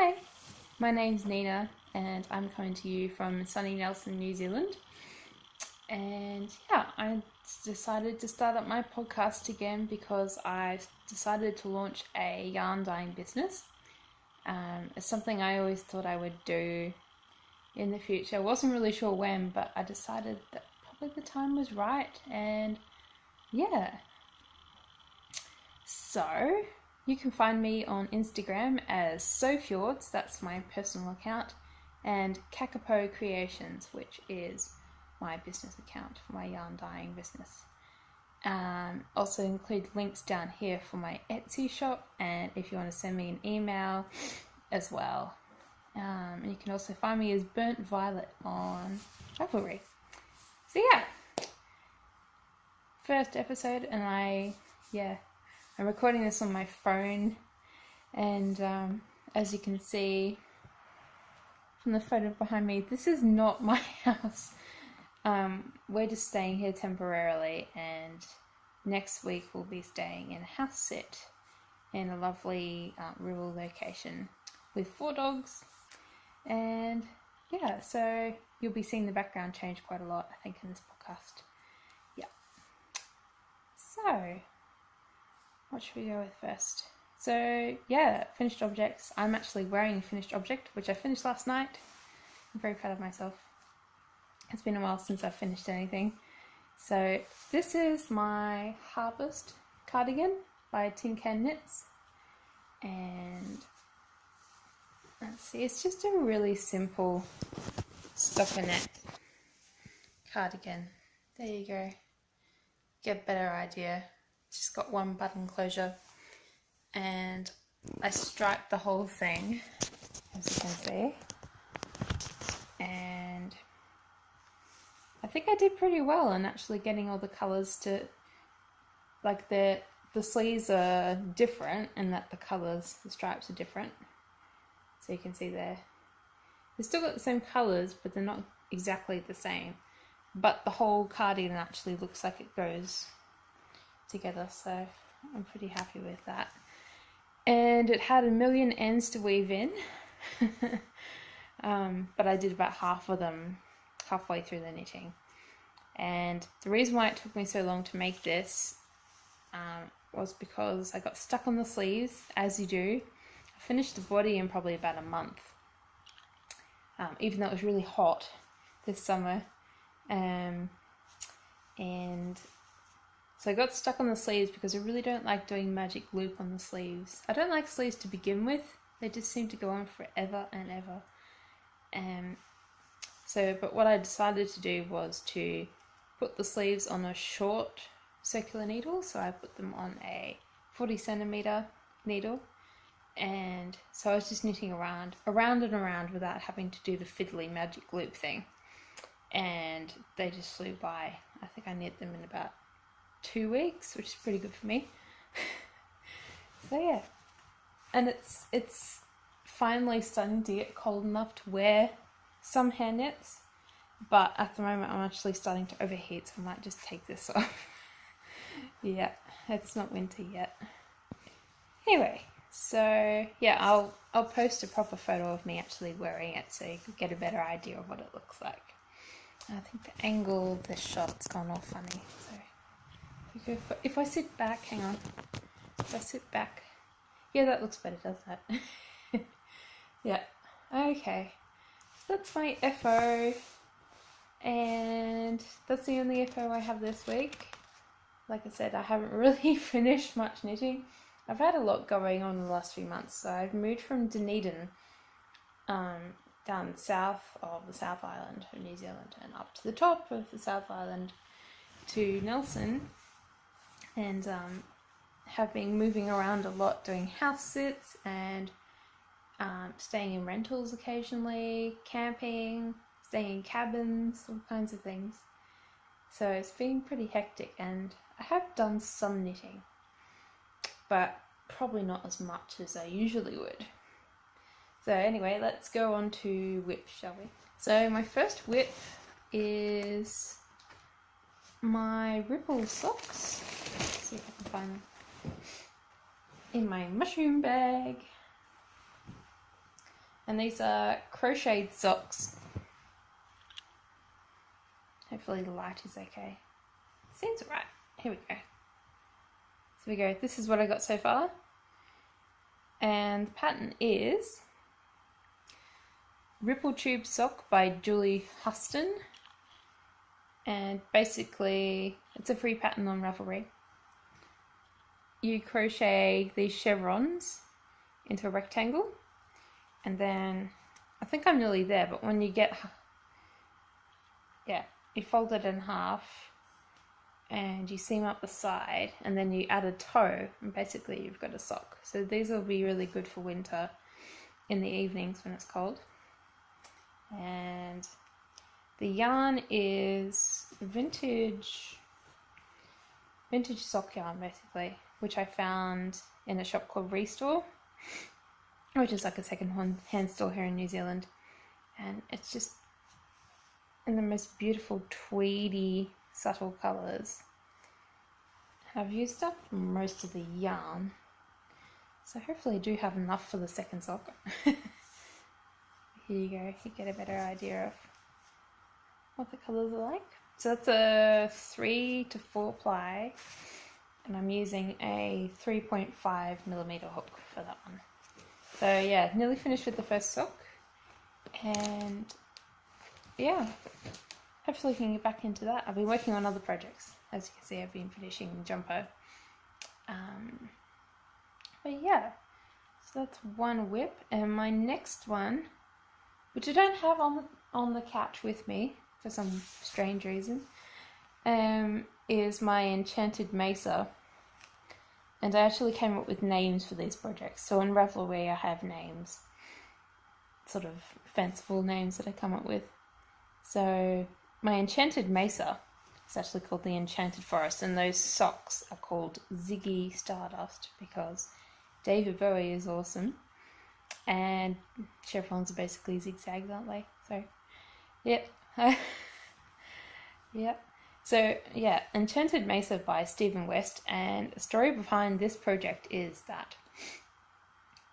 Hi, my name's Nina and I'm coming to you from sunny Nelson, New Zealand. And yeah, I decided to start up my podcast again because I decided to launch a yarn dyeing business. It's something I always thought I would do in the future. I wasn't really sure when, but I decided that probably the time was right, and yeah. So you can find me on Instagram as Sofjords, that's my personal account, and Kakapo Creations, which is my business account for my yarn dyeing business. Also include links down here for my Etsy shop, and if you want to send me an email as well. And you can also find me as Burnt Violet on Ravelry. So yeah, first episode, and I'm recording this on my phone, and as you can see from the photo behind me, this is not my house. We're just staying here temporarily, and next week we'll be staying in a house sit in a lovely rural location with 4 dogs. And yeah, so you'll be seeing the background change quite a lot, I think, in this podcast. Yeah. So what should we go with first? So yeah, finished objects. I'm actually wearing a finished object, which I finished last night. I'm very proud of myself. It's been a while since I've finished anything. So this is my Harvest cardigan by Tincan knits, and let's see, it's just a really simple stockinette cardigan. There you go. Get a better idea. Just got one button closure, and I striped the whole thing, as you can see, and I think I did pretty well in actually getting all the colours to, like, the sleeves are different in that the colours, the stripes are different. So you can see there. They've still got the same colours, but they're not exactly the same. But the whole cardigan actually looks like it goes together, so I'm pretty happy with that. And it had 1,000,000 ends to weave in. But I did about half of them halfway through the knitting. And the reason why it took me so long to make this was because I got stuck on the sleeves, as you do. I finished the body in probably about a month, even though it was really hot this summer. And so I got stuck on the sleeves because I really don't like doing magic loop on the sleeves. I don't like sleeves to begin with. They just seem to go on forever and ever. But what I decided to do was to put the sleeves on a short circular needle. So I put them on a 40cm needle. And so I was just knitting around and around without having to do the fiddly magic loop thing. And they just flew by. I think I knit them in about 2 weeks, which is pretty good for me. So yeah, and it's finally starting to get cold enough to wear some hand knits, but at the moment I'm actually starting to overheat, so I might just take this off. Yeah, it's not winter yet. Anyway, so yeah, I'll post a proper photo of me actually wearing it so you can get a better idea of what it looks like. I think the angle of this shot's gone all funny. So if I sit back, hang on. If I sit back, yeah, that looks better, doesn't it? Yeah. Okay. So that's my FO, and that's the only FO I have this week. Like I said, I haven't really finished much knitting. I've had a lot going on in the last few months. So I've moved from Dunedin, down south of the South Island of New Zealand, and up to the top of the South Island to Nelson, and have been moving around a lot, doing house sits and staying in rentals occasionally, camping, staying in cabins, all kinds of things. So it's been pretty hectic, and I have done some knitting, but probably not as much as I usually would. So anyway, let's go on to whip, shall we? So my first whip is my Ripple socks. Let's see if I can find them in my mushroom bag. And these are crocheted socks. Hopefully the light is okay. Seems right. Here we go. So we go. This is what I got so far. And the pattern is Ripple Tube Sock by Julia Huston. And basically, it's a free pattern on Ravelry. You crochet these chevrons into a rectangle. And then, I think I'm nearly there, but when you get, yeah, you fold it in half and you seam up the side and then you add a toe and basically you've got a sock. So these will be really good for winter in the evenings when it's cold. And the yarn is vintage sock yarn basically, which I found in a shop called Restore, which is like a second-hand store here in New Zealand. And it's just in the most beautiful tweedy subtle colours. I've used up most of the yarn, so hopefully I do have enough for the second sock. Here you go, you get a better idea of what the colours are like. So that's a 3 to 4 ply, and I'm using a 3.5mm hook for that one. So yeah, nearly finished with the first sock, and yeah, hopefully I can get back into that. I've been working on other projects. As you can see, I've been finishing Jumpo. But yeah, so that's one whip, and my next one, which I don't have on the couch with me for some strange reason, is my Enchanted Messa. And I actually came up with names for these projects. So in Ravelry I have names, sort of fanciful names that I come up with. So my Enchanted Messa is actually called the Enchanted Forest, and those socks are called Ziggy Stardust because David Bowie is awesome, and chevrons are basically zigzags, aren't they? So, yep. Yep. So, yeah, Enchanted Messa by Stephen West, and the story behind this project is that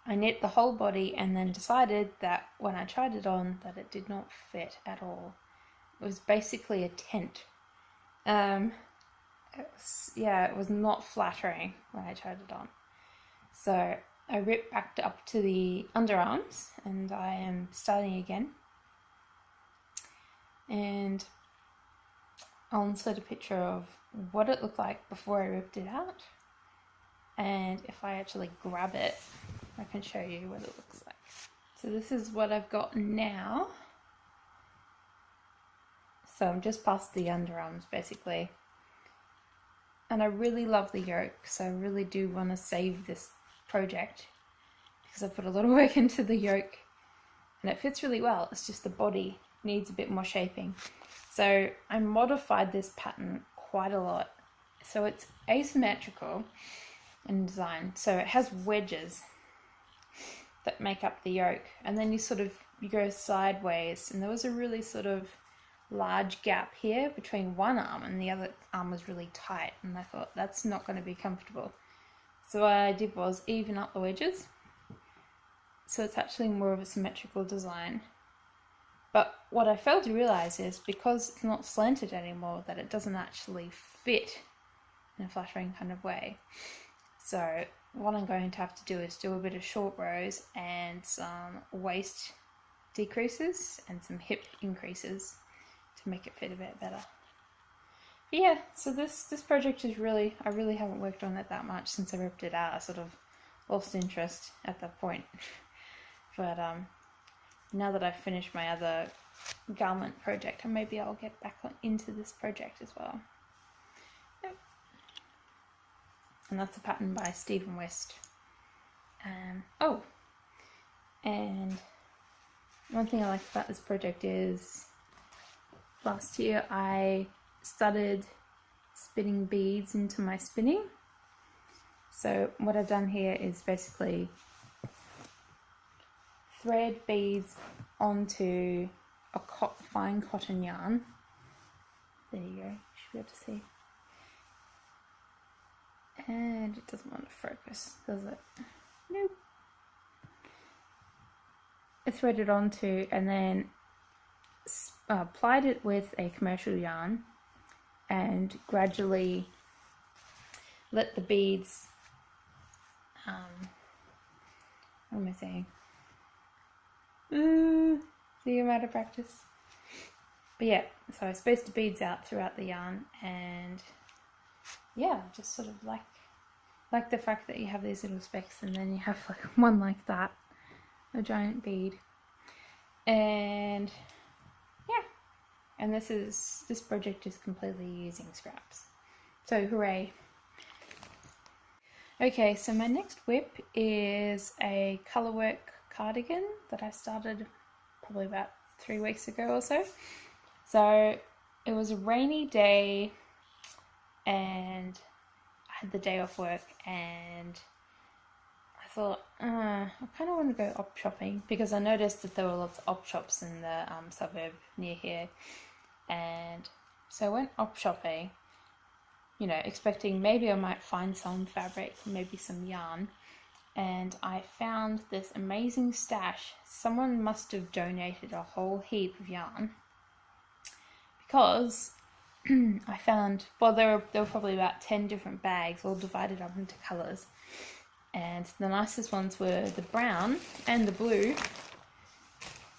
I knit the whole body and then decided that when I tried it on that it did not fit at all. It was basically a tent. It was not flattering when I tried it on. So I ripped back up to the underarms and I am starting again. And I'll insert a picture of what it looked like before I ripped it out. And if I actually grab it, I can show you what it looks like. So this is what I've got now. So I'm just past the underarms basically. And I really love the yoke, so I really do want to save this project because I put a lot of work into the yoke and it fits really well. It's just the body needs a bit more shaping. So I modified this pattern quite a lot. So it's asymmetrical in design. So it has wedges that make up the yoke, and then you go sideways, and there was a really sort of large gap here between one arm and the other arm was really tight, and I thought that's not going to be comfortable. So what I did was even up the wedges, so it's actually more of a symmetrical design. But what I failed to realize is because it's not slanted anymore, that it doesn't actually fit in a flattering kind of way. So what I'm going to have to do is do a bit of short rows and some waist decreases and some hip increases to make it fit a bit better. But yeah, so this project is I really haven't worked on it that much since I ripped it out. I sort of lost interest at that point. But now that I've finished my other garment project, maybe I'll get back into this project as well. Yep. And that's a pattern by Stephen West. And one thing I like about this project is last year I started spinning beads into my spinning. So what I've done here is basically thread beads onto a fine cotton yarn. There you go, you should be able to see. And it doesn't want to focus, does it? Nope. threaded onto and then plied it with a commercial yarn and gradually let the beads, what am I saying? See, I'm out of practice. But yeah, so I spaced the beads out throughout the yarn, and yeah, just sort of like the fact that you have these little specks and then you have like one like that, a giant bead. And yeah, and this project is completely using scraps. So hooray. Okay, so my next whip is a colourwork cardigan that I started probably about 3 weeks ago or so. So it was a rainy day and I had the day off work, and I thought, I kind of want to go op shopping because I noticed that there were lots of op shops in the suburb near here. And so I went op shopping, you know, expecting maybe I might find some fabric, maybe some yarn. And I found this amazing stash. Someone must have donated a whole heap of yarn, because I found, well, there were probably about 10 different bags all divided up into colours, and the nicest ones were the brown and the blue.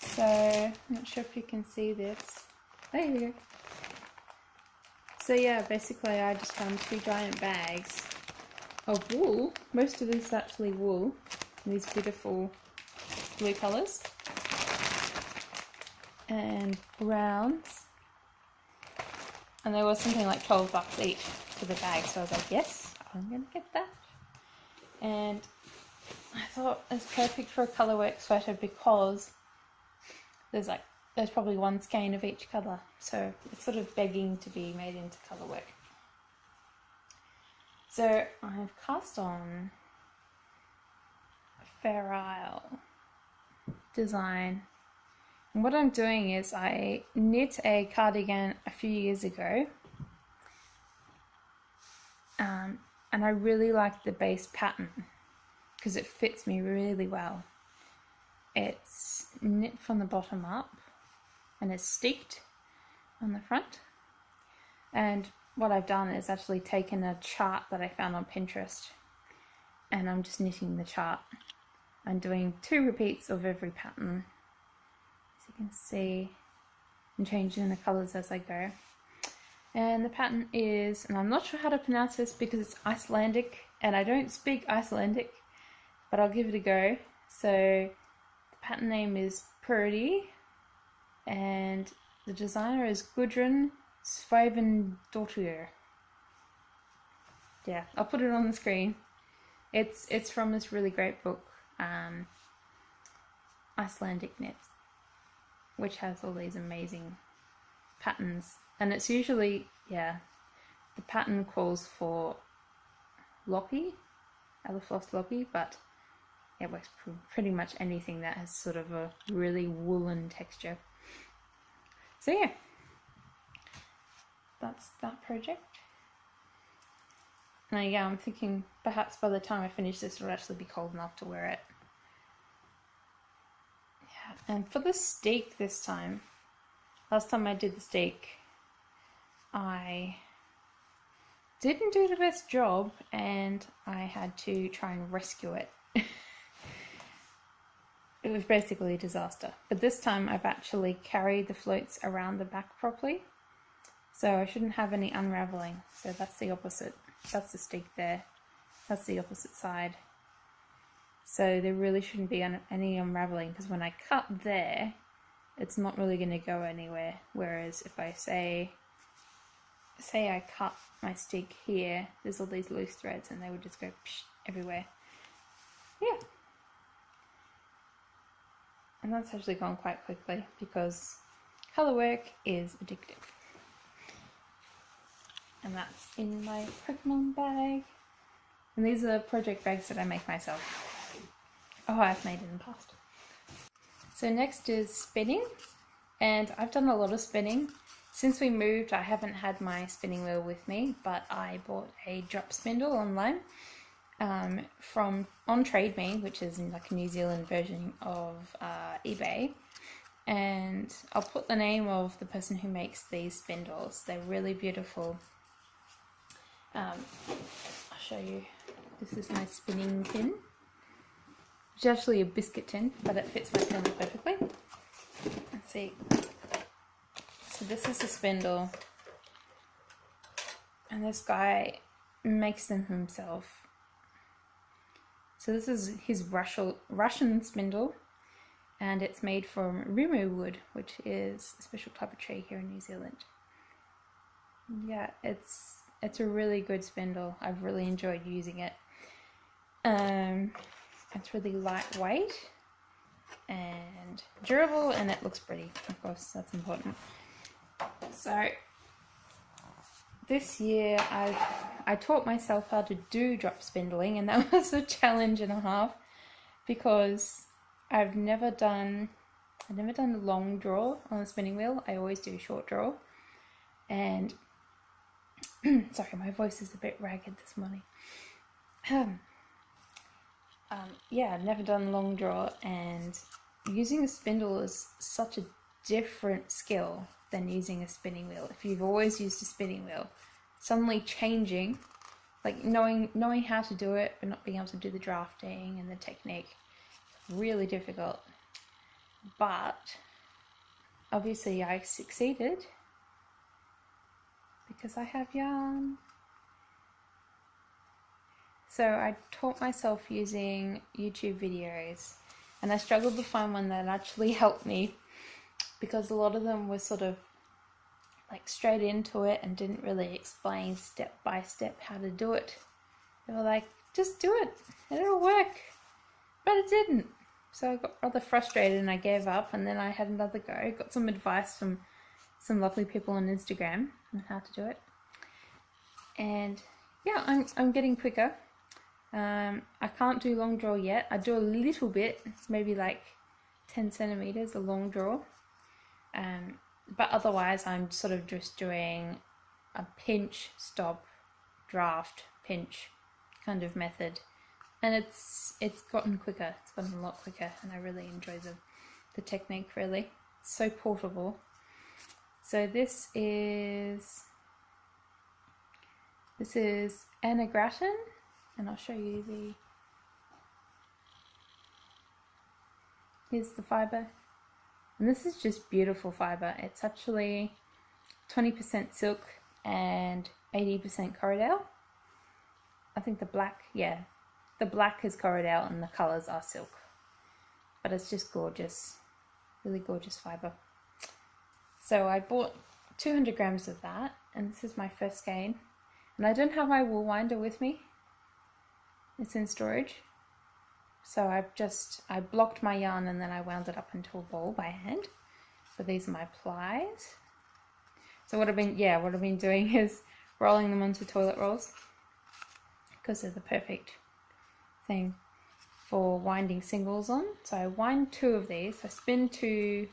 So I'm not sure if you can see this. There you go. So yeah, basically I just found 2 giant bags of wool. Most of this is actually wool, these beautiful blue colours, and browns, and there was something like $12 each for the bag, so I was like, yes, I'm gonna get that. And I thought it's perfect for a colourwork sweater because there's probably one skein of each colour, so it's sort of begging to be made into colourwork. So I've cast on a Fair Isle design, and what I'm doing is I knit a cardigan a few years ago, and I really like the base pattern because it fits me really well. It's knit from the bottom up and it's sticked on the front, and what I've done is actually taken a chart that I found on Pinterest, and I'm just knitting the chart. I'm doing 2 repeats of every pattern, as you can see, and changing the colours as I go. And the pattern is, and I'm not sure how to pronounce this because it's Icelandic and I don't speak Icelandic, but I'll give it a go. So the pattern name is Prydi, and the designer is Gudrun Sveinsdottir. Yeah, I'll put it on the screen. It's from this really great book, Icelandic Knits, which has all these amazing patterns. And it's usually, yeah, the pattern calls for loppy, Elafloss loppy, but it works pretty much anything that has sort of a really woolen texture. So yeah, that's that project. Now yeah, I'm thinking perhaps by the time I finish this it'll actually be cold enough to wear it. Yeah, and for the steek this time, last time I did the steek, I didn't do the best job and I had to try and rescue it. It was basically a disaster. But this time I've actually carried the floats around the back properly, so I shouldn't have any unraveling. So that's the opposite. That's the steek there. That's the opposite side. So there really shouldn't be any unraveling, because when I cut there, it's not really going to go anywhere. Whereas if I say I cut my steek here, there's all these loose threads and they would just go psh, everywhere. Yeah. And that's actually gone quite quickly because colour work is addictive. And that's in my Pokemon bag. And these are project bags that I make myself. Oh, I've made in the past. So next is spinning. And I've done a lot of spinning. Since we moved, I haven't had my spinning wheel with me, but I bought a drop spindle online. from on Trade Me, which is like a New Zealand version of eBay. And I'll put the name of the person who makes these spindles. They're really beautiful. I'll show you. This is my spinning tin. It's actually a biscuit tin, but it fits my spindle perfectly. Let's see. So this is a spindle, and this guy makes them himself. So this is his Russian spindle, and it's made from rumu wood, which is a special type of tree here in New Zealand. Yeah, it's a really good spindle. I've really enjoyed using it. It's really lightweight and durable, and it looks pretty. Of course, that's important. So this year I taught myself how to do drop spindling, and that was a challenge and a half, because I've never done a long draw on a spinning wheel. I always do short draw, and sorry, my voice is a bit ragged this morning. Yeah, I've never done long draw, and using a spindle is such a different skill than using a spinning wheel. If you've always used a spinning wheel, suddenly changing, like knowing how to do it but not being able to do the drafting and the technique, really difficult. But obviously I succeeded because I have yarn. So I taught myself using YouTube videos, and I struggled to find one that actually helped me, because a lot of them were sort of like straight into it and didn't really explain step by step how to do it. They were like, just do it and it'll work. But it didn't. So I got rather frustrated and I gave up, and then I had another go. Got some advice from some lovely people on Instagram on how to do it. And yeah, I'm getting quicker. I can't do long draw yet. I do a little bit, maybe like 10 centimeters, a long draw. But otherwise I'm sort of just doing a pinch, stop, draft, pinch kind of method. And it's gotten quicker. It's gotten a lot quicker, and I really enjoy the technique, really. It's so portable. So this is Anna Gratton, and I'll show you here's the fibre. And this is just beautiful fibre. It's actually 20% silk and 80% corridale. I think the black is corridale and the colours are silk. But it's just gorgeous, really gorgeous fibre. So I bought 200 grams of that, and this is my first skein. And I don't have my wool winder with me. It's in storage. So I blocked my yarn and then I wound it up into a ball by hand. So these are my plies. So what I've been doing is rolling them onto toilet rolls, because they're the perfect thing for winding singles on. So I wind 2 of these. I spin 2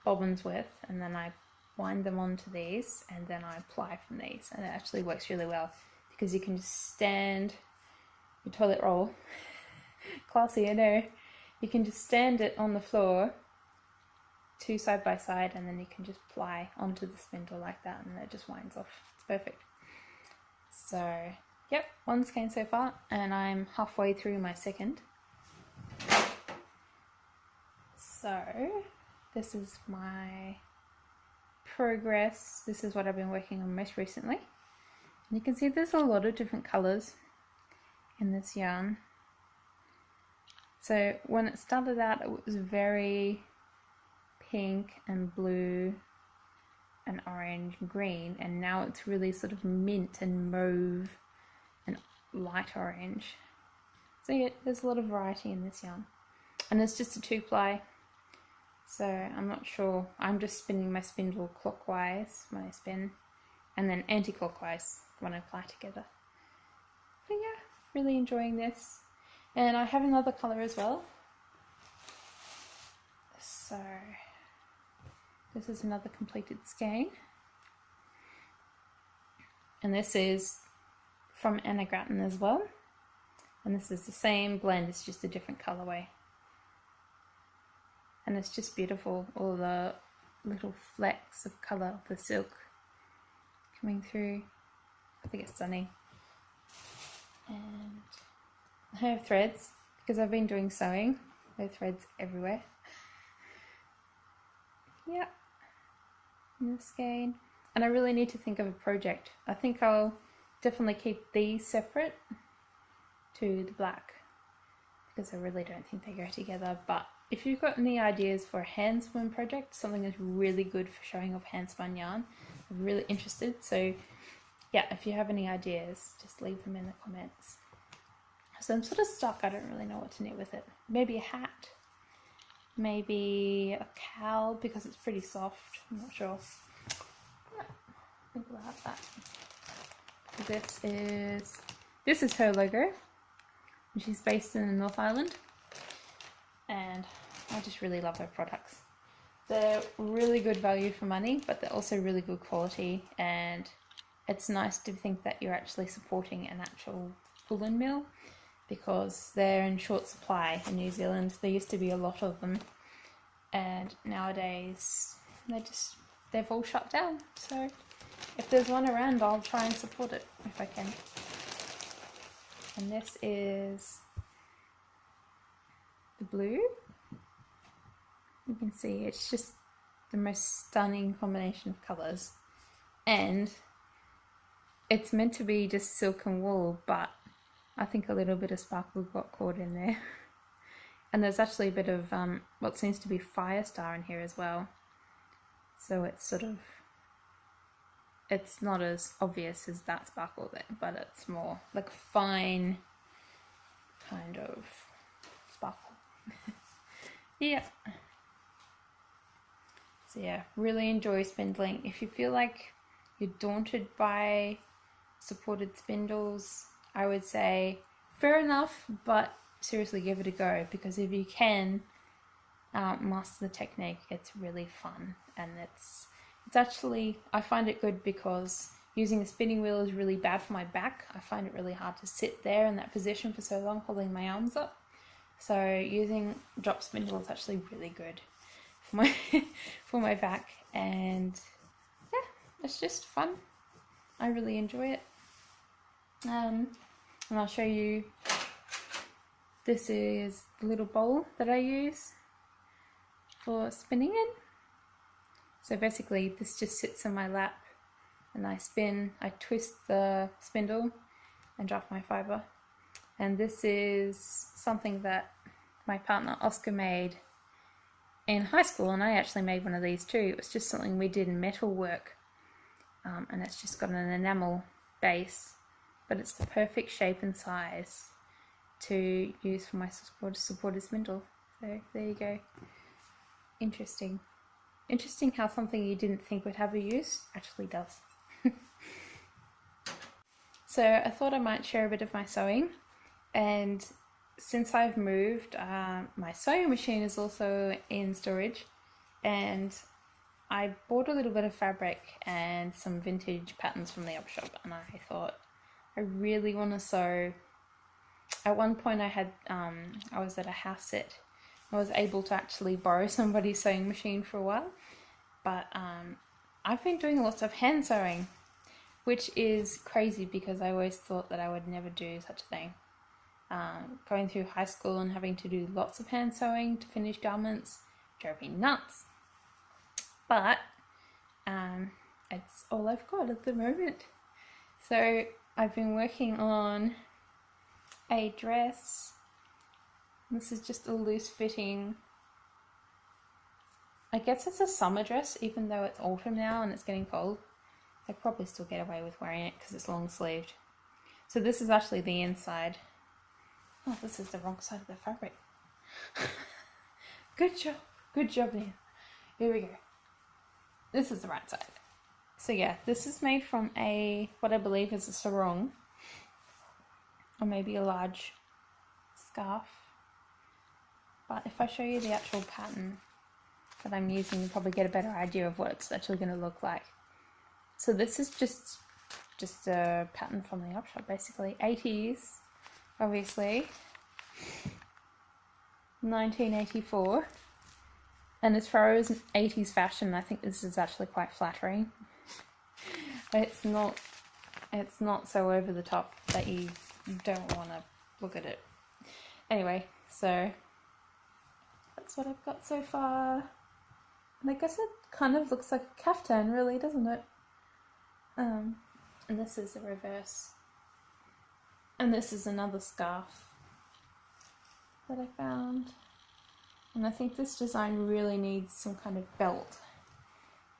bobbins worth, and then I wind them onto these, and then I apply from these. And it actually works really well, because you can just stand your toilet roll. Classy, I know. You can just stand it on the floor, 2 side by side, and then you can just ply onto the spindle like that, and it just winds off. It's perfect. So, yep, 1 skein so far, and I'm halfway through my second. So, this is my progress. This is what I've been working on most recently. And you can see there's a lot of different colours in this yarn. So when it started out, it was very pink and blue and orange and green, and now it's really sort of mint and mauve and light orange. So yeah, there's a lot of variety in this yarn, and it's just a 2-ply, so I'm not sure. I'm just spinning my spindle clockwise when I spin, and then anti-clockwise when I ply together. But yeah, really enjoying this. And I have another colour as well. So this is another completed skein. And this is from Anna Gratton as well. And this is the same blend, it's just a different colorway. And it's just beautiful, all the little flecks of colour of the silk coming through. I think it's stunning. And I have threads, because I've been doing sewing. There are threads everywhere. Yeah. In the skein. And I really need to think of a project. I think I'll definitely keep these separate to the black, because I really don't think they go together. But if you've got any ideas for a hand spun project, something that's really good for showing off hand spun yarn, I'm really interested. So yeah, if you have any ideas, just leave them in the comments. So I'm sort of stuck, I don't really know what to knit with it. Maybe a hat, maybe a cowl, because it's pretty soft, I'm not sure. Yeah, I think we'll have that. This is her logo, and she's based in the North Island, and I just really love her products. They're really good value for money, but they're also really good quality, and it's nice to think that you're actually supporting an actual woolen mill, because they're in short supply in New Zealand. There used to be a lot of them, and nowadays they've all shut down. So if there's one around, I'll try and support it if I can. And this is the blue. You can see it's just the most stunning combination of colours, and it's meant to be just silk and wool, but I think a little bit of sparkle got caught in there. And there's actually a bit of what seems to be fire star in here as well, so it's sort of, it's not as obvious as that sparkle there, but it's more like fine kind of sparkle. Yeah. So yeah, really enjoy spindling. If you feel like you're daunted by supported spindles, I would say fair enough, but seriously give it a go, because if you can master the technique, it's really fun. And it's actually, I find it good because using a spinning wheel is really bad for my back. I find it really hard to sit there in that position for so long, holding my arms up. So using drop spindle is actually really good for my for my back, and yeah, it's just fun. I really enjoy it. And I'll show you, this is the little bowl that I use for spinning in. So basically this just sits in my lap, and I spin, I twist the spindle and drop my fibre. And this is something that my partner Oscar made in high school, and I actually made one of these too. It was just something we did in metal work, and it's just got an enamel base, but it's the perfect shape and size to use for my supported spindle. So there you go. Interesting. Interesting how something you didn't think would have a use actually does. So I thought I might share a bit of my sewing, and since I've moved, my sewing machine is also in storage, and I bought a little bit of fabric and some vintage patterns from the op shop, and I thought I really want to sew. At one point I had, I was at a house sit. I was able to actually borrow somebody's sewing machine for a while, but I've been doing lots of hand sewing, which is crazy because I always thought that I would never do such a thing. Going through high school and having to do lots of hand sewing to finish garments drove me nuts, but it's all I've got at the moment. So I've been working on a dress. This is just a loose fitting, I guess it's a summer dress, even though it's autumn now and it's getting cold. I'd probably still get away with wearing it because it's long sleeved. So this is actually the inside. Oh, this is the wrong side of the fabric. Good job, Nia. Here we go. This is the right side. So yeah, this is made from what I believe is a sarong, or maybe a large scarf. But if I show you the actual pattern that I'm using, you'll probably get a better idea of what it's actually going to look like. So this is just a pattern from the op shop, basically. 80s obviously. 1984. And as far as 80s fashion, I think this is actually quite flattering. It's not so over the top that you don't want to look at it. Anyway, so that's what I've got so far. And I guess it kind of looks like a caftan, really, doesn't it? And this is the reverse. And this is another scarf that I found. And I think this design really needs some kind of belt.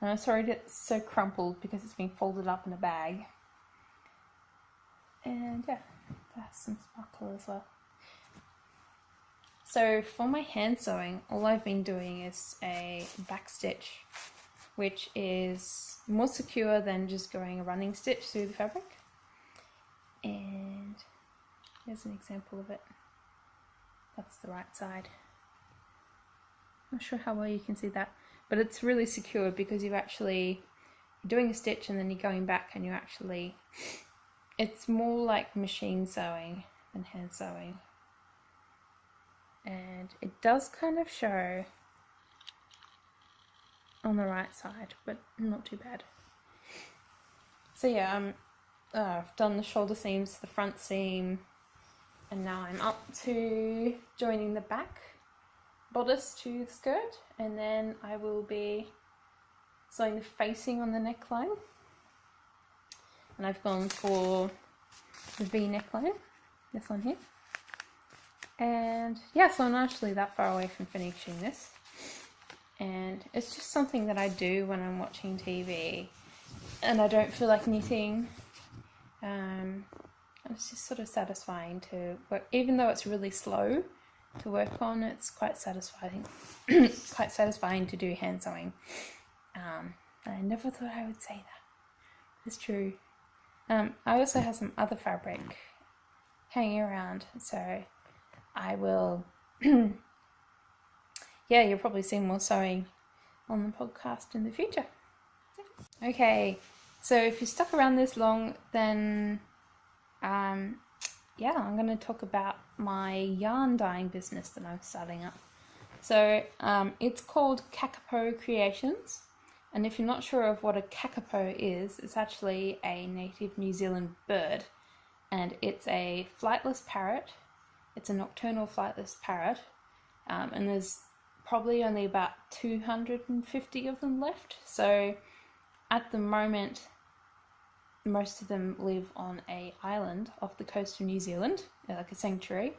And I'm sorry it's so crumpled because it's been folded up in a bag. And yeah, that has some sparkle as well. So for my hand sewing, all I've been doing is a back stitch, which is more secure than just going a running stitch through the fabric. And here's an example of it. That's the right side. Not sure how well you can see that, but it's really secure because you're doing a stitch and then you're going back and it's more like machine sewing than hand sewing. And it does kind of show on the right side, but not too bad. So yeah, I've done the shoulder seams, the front seam, and now I'm up to joining the back bodice to the skirt, and then I will be sewing the facing on the neckline. And I've gone for the V neckline, this one here. And yeah, so I'm not actually that far away from finishing this. And it's just something that I do when I'm watching TV and I don't feel like knitting. It's just sort of satisfying to work, even though it's really slow to work on. It's quite satisfying. It's quite satisfying to do hand sewing. I never thought I would say that. It's true. I also have some other fabric hanging around, so I will. Yeah, you'll probably see more sewing on the podcast in the future. Okay, so if you stuck around this long, then yeah, I'm going to talk about my yarn dyeing business that I'm starting up. So it's called Kakapo Creations, and if you're not sure of what a kakapo is, it's actually a native New Zealand bird, and it's a flightless parrot. It's a nocturnal flightless parrot, and there's probably only about 250 of them left. So at the moment, most of them live on an island off the coast of New Zealand, like a sanctuary,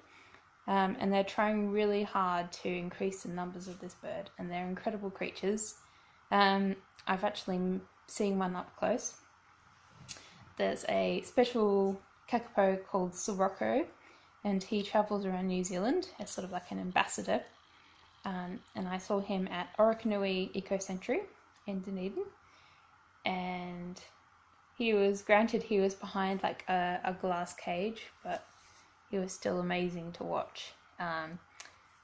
and they're trying really hard to increase the numbers of this bird, and they're incredible creatures. I've actually seen one up close. There's a special kakapo called Sirocco, and he travels around New Zealand as sort of like an ambassador. And I saw him at Orokonui Eco Sanctuary in Dunedin, and he was behind like a glass cage, but he was still amazing to watch.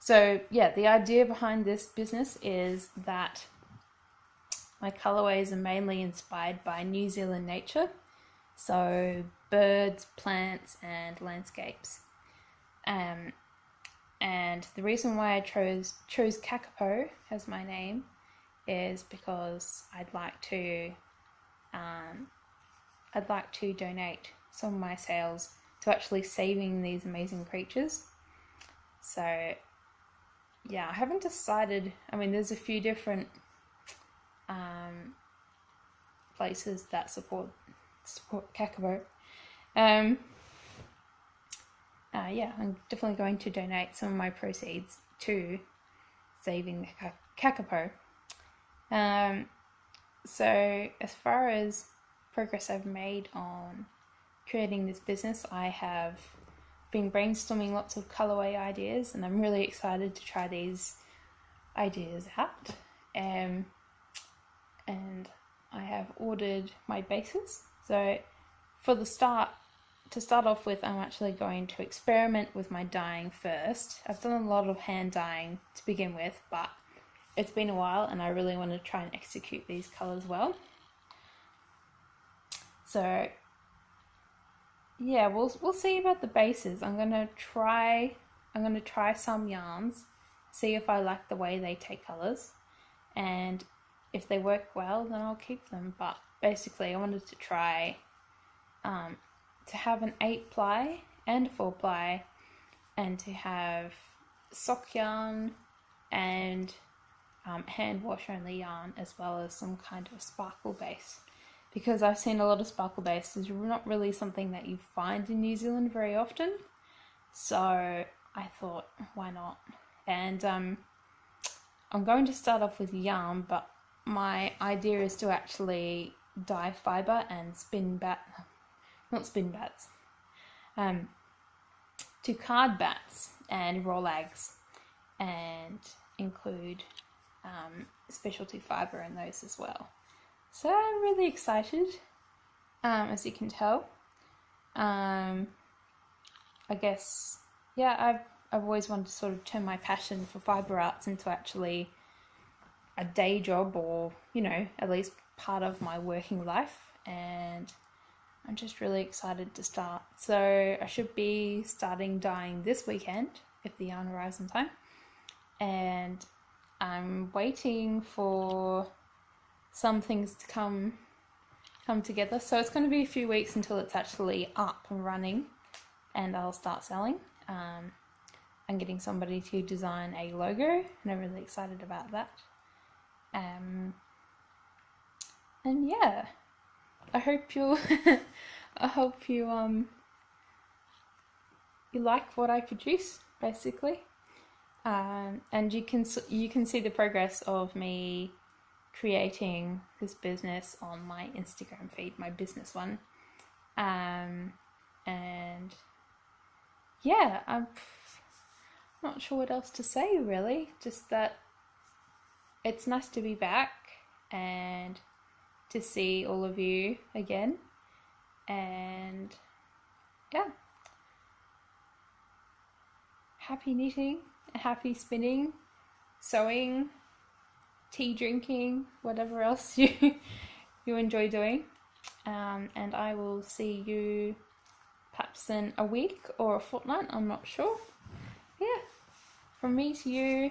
So yeah, the idea behind this business is that my colorways are mainly inspired by New Zealand nature, so birds, plants, and landscapes. And the reason why I chose Kakapo as my name is because I'd like to donate some of my sales to actually saving these amazing creatures. So yeah, I haven't decided. I mean, there's a few different places that support Kakapo. Yeah, I'm definitely going to donate some of my proceeds to saving the Kakapo. So as far as progress I've made on creating this business, I have been brainstorming lots of colorway ideas, and I'm really excited to try these ideas out. And I have ordered my bases. So to start off with, I'm actually going to experiment with my dyeing first. I've done a lot of hand dyeing to begin with, but it's been a while and I really want to try and execute these colours well. So yeah, we'll see about the bases. I'm gonna try some yarns, see if I like the way they take colours, and if they work well, then I'll keep them. But basically, I wanted to try to have an 8-ply and a 4-ply, and to have sock yarn and hand wash only yarn, as well as some kind of sparkle base, because I've seen a lot of sparkle base is not really something that you find in New Zealand very often. So I thought, why not? And I'm going to start off with yarn, but my idea is to actually dye fibre and to card bats and Rolags, and include specialty fibre in those as well. So I'm really excited, as you can tell. I guess, yeah, I've always wanted to sort of turn my passion for fibre arts into actually a day job, or, you know, at least part of my working life, and I'm just really excited to start. So I should be starting dyeing this weekend if the yarn arrives in time, and I'm waiting for some things to come together. So it's going to be a few weeks until it's actually up and running and I'll start selling. I'm getting somebody to design a logo, and I'm really excited about that. And yeah, I hope you you like what I produce, basically. And you can see the progress of me creating this business on my Instagram feed, my business one. And yeah, I'm not sure what else to say, really. Just that it's nice to be back and to see all of you again. And yeah, happy knitting, happy spinning, sewing, tea drinking, whatever else you enjoy doing. And I will see you perhaps in a week or a fortnight, I'm not sure. Yeah, from me to you,